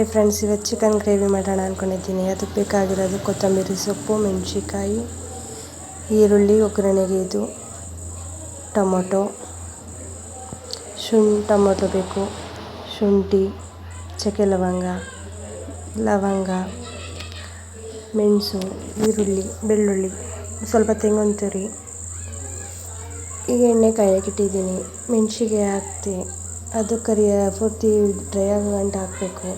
Hi friends, ಇವತ್ತು chicken gravy ಮಾಡೋಣ ಅಂದ್ಕೊಂಡಿದ್ದೀನಿ. ಅದಕ್ಕೆ ಬೇಕಾಗಿರೋದು ಕೊತ್ತಂಬರಿ ಸೊಪ್ಪು, ಮೆಣಸಿನ್ಕಾಯಿ, ಈರುಳ್ಳಿ ಒಗ್ಗರಣೆಗೆ, ಇದು ಟೊಮೊಟೊ ಬೇಕು, ಶುಂಠಿ, ಚಕ್ಕೆ ಲವಂಗ, ಮೆಣಸು, ಈರುಳ್ಳಿ, ಬೆಳ್ಳುಳ್ಳಿ, ಸ್ವಲ್ಪ ತೆಂಗಿನ ತುರಿ. ಈಗ ಎಣ್ಣೆ ಕಾಯಕ್ಕಿಟ್ಟಿದ್ದೀನಿ. ಮೆಣಸಿಗೆ ಹಾಕ್ತೆ, ಅದು ಪೂರ್ತಿ ಡ್ರೈ ಆಗೋ ಗಂಟ ಹಾಕಬೇಕು.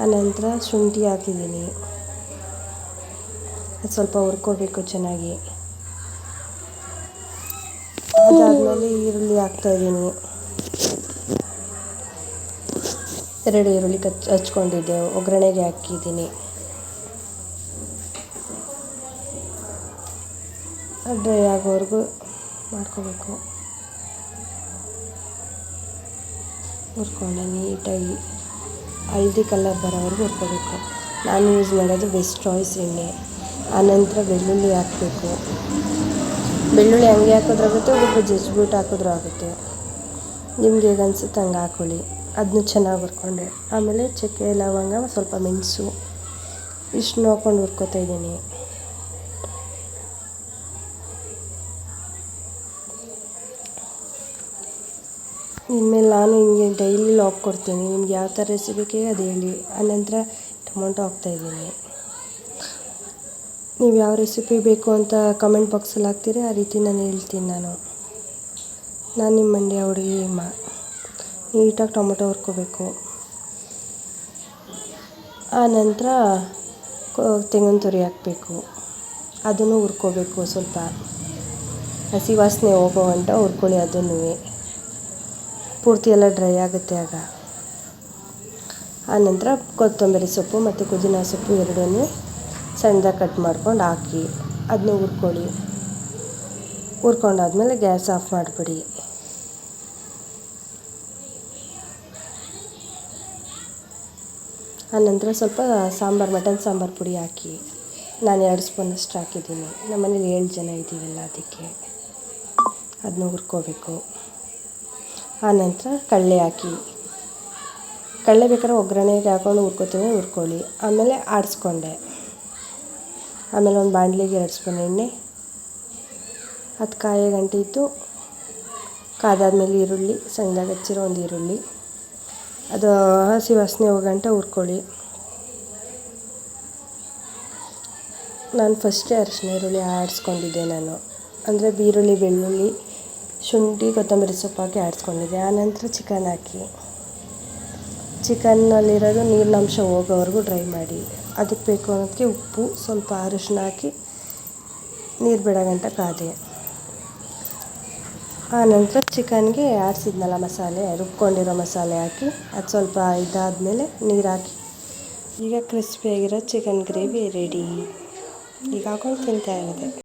ಆನಂತರ ಶುಂಠಿ ಹಾಕಿದ್ದೀನಿ, ಅದು ಸ್ವಲ್ಪ ಹುರ್ಕೋಬೇಕು ಚೆನ್ನಾಗಿ. ಅದಾದಮೇಲೆ ಈರುಳ್ಳಿ ಹಾಕ್ತಾಯಿದ್ದೀನಿ. 2 ಈರುಳ್ಳಿ ಹಚ್ಕೊಂಡಿದ್ದೆ, ಒಗ್ಗರಣೆಗೆ ಹಾಕಿದ್ದೀನಿ. ಡ್ರೈ ಆಗೋವರೆಗೂ ಮಾಡ್ಕೋಬೇಕು. ಹುರ್ಕೊಂಡು ನೀಟಾಗಿ ಹಳದಿ ಕಲರ್ ಬರೋವರೆಗೂ ಹುರ್ಕೋಬೇಕು. ನಾನು ಯೂಸ್ ಮಾಡೋದು ಬೆಸ್ಟ್ ಚಾಯ್ಸ್ ಎಣ್ಣೆ. ಆನಂತರ ಬೆಳ್ಳುಳ್ಳಿ ಹಾಕಬೇಕು. ಬೆಳ್ಳುಳ್ಳಿ ಹಂಗೆ ಹಾಕಿದ್ರಾಗುತ್ತೆ, ಒಬ್ಬರು ಜಜ್ಜಿಬಿಟ್ಟು ಹಾಕಿದ್ರೂ ಆಗುತ್ತೆ. ನಿಮ್ಗೆ ಹೇಗೆ ಅನಿಸುತ್ತೆ ಹಂಗೆ ಹಾಕ್ಕೊಳ್ಳಿ. ಅದನ್ನು ಚೆನ್ನಾಗಿ ಹುರ್ಕೊಂಡೆ. ಆಮೇಲೆ ಚಕ್ಕೆ ಲವಂಗ, ಸ್ವಲ್ಪ ಮೆಣಸು ಇಷ್ಟು ನೋಡ್ಕೊಂಡು ಹುರ್ಕೊತಾ ಇದ್ದೀನಿ. ಇನ್ಮೇಲೆ ನಾನು ಹಿಂಗೆ ಡೈಲಿ ಲಾಗ್ ಕೊಡ್ತೀನಿ. ನಿಮ್ಗೆ ಯಾವ ಥರ ರೆಸಿಪಿಗೆ ಅದು ಹೇಳಿ. ಆನಂತರ ಟೊಮೊಟೊ ಹಾಕ್ತಾಯಿದ್ದೀನಿ. ನೀವು ಯಾವ ರೆಸಿಪಿ ಬೇಕು ಅಂತ ಕಮೆಂಟ್ ಬಾಕ್ಸಲ್ಲಿ ಹಾಕ್ತೀರಿ, ಆ ರೀತಿ ನಾನು ಹೇಳ್ತೀನಿ. ನಾನು ನಿಮ್ಮ ಮಂಡ್ಯ ಹುಡುಗಿ ನೀಟಾಗಿ ಟೊಮೊಟೊ ಹುರ್ಕೋಬೇಕು. ಆನಂತರ ತೆಂಗಿನ ತುರಿ ಹಾಕಬೇಕು. ಅದನ್ನು ಹುರ್ಕೋಬೇಕು. ಸ್ವಲ್ಪ ಹಸಿ ವಾಸನೆ ಹೋಗೋ ಗಂಟ ಹುರ್ಕೊಳ್ಳಿ. ಅದನ್ನು ಪೂರ್ತಿ ಎಲ್ಲ ಡ್ರೈ ಆಗುತ್ತೆ ಆಗ. ಆನಂತರ ಕೊತ್ತಂಬರಿ ಸೊಪ್ಪು ಮತ್ತು ಪುದೀನ ಸೊಪ್ಪು ಎರಡನ್ನೂ ಸಣ್ಣದಾಗಿ ಕಟ್ ಮಾಡ್ಕೊಂಡು ಹಾಕಿ ಅದನ್ನು ಹುರ್ಕೊಳ್ಳಿ. ಹುರ್ಕೊಂಡಾದ್ಮೇಲೆ ಗ್ಯಾಸ್ ಆಫ್ ಮಾಡಿಬಿಡಿ. ಆನಂತರ ಸ್ವಲ್ಪ ಮಟನ್ ಸಾಂಬಾರು ಪುಡಿ ಹಾಕಿ. ನಾನು 2 ಸ್ಪೂನಷ್ಟು ಹಾಕಿದ್ದೀನಿ. ನಮ್ಮನೇಲಿ 7 ಜನ ಇದ್ದೀವಲ್ಲ, ಅದಕ್ಕೆ ಅದನ್ನು ಹುರ್ಕೋಬೇಕು. ಆನಂತರ ಕಡಲೆ ಹಾಕಿ. ಕಡಲೆ ಬೇಕಾದ್ರೆ ಒಗ್ಗರಣೆಗೆ ಹಾಕ್ಕೊಂಡು ಹುರ್ಕೊಳ್ಳಿ. ಆಮೇಲೆ ಆಡಿಸ್ಕೊಂಡೆ. ಆಮೇಲೆ ಒಂದು ಬಾಣಲಿಗೆ 2 ಸ್ಪೂನ್ ಎಣ್ಣೆ, ಅದು ಕಾಯೋ ಗಂಟೆ ಇತ್ತು. ಕಾದಾದ್ಮೇಲೆ ಈರುಳ್ಳಿ, ಸಣ್ಣದಾಗಿ ಹಚ್ಚಿರೋ ಒಂದು ಈರುಳ್ಳಿ, ಅದು ಹಸಿ ವಾಸನೆ ಹೋಗೋ ಗಂಟ ಹುರ್ಕೊಳ್ಳಿ. ನಾನು ಫಸ್ಟೇ ಅರಿಶಿನ ಈರುಳ್ಳಿ ಆಡಿಸ್ಕೊಂಡಿದ್ದೆ. ನಾನು ಅಂದರೆ ಈರುಳ್ಳಿ, ಬೆಳ್ಳುಳ್ಳಿ, ಶುಂಠಿ, ಕೊತ್ತಂಬರಿ ಸೊಪ್ಪು ಹಾಕಿ ಆಡಿಸ್ಕೊಂಡಿದ್ದೆ. ಆನಂತರ ಚಿಕನ್ ಹಾಕಿ. ಚಿಕನ್ನಲ್ಲಿರೋದು ನೀರಿನಂಶ ಹೋಗೋವರೆಗೂ ಡ್ರೈ ಮಾಡಿ. ಅದಕ್ಕೆ ಬೇಕು ಅನ್ನೋದಕ್ಕೆ ಉಪ್ಪು, ಸ್ವಲ್ಪ ಅರಿಶಿನ ಹಾಕಿ ನೀರು ಬಿಡೋ ಗಂಟ ಕಾದೆ. ಆನಂತರ ಚಿಕನ್ಗೆ ಆಡಿಸಿದ್ನಲ್ಲ ಮಸಾಲೆ, ರುಬ್ಕೊಂಡಿರೋ ಮಸಾಲೆ ಹಾಕಿ, ಅದು ಸ್ವಲ್ಪ ಇದಾದಮೇಲೆ ನೀರು ಹಾಕಿ. ಈಗ ಕ್ರಿಸ್ಪಿಯಾಗಿರೋ ಚಿಕನ್ ಗ್ರೇವಿ ರೆಡಿ. ಈಗ ಹಾಕೊಂಡು ತಿಂತಾ ಇರೋದೆ.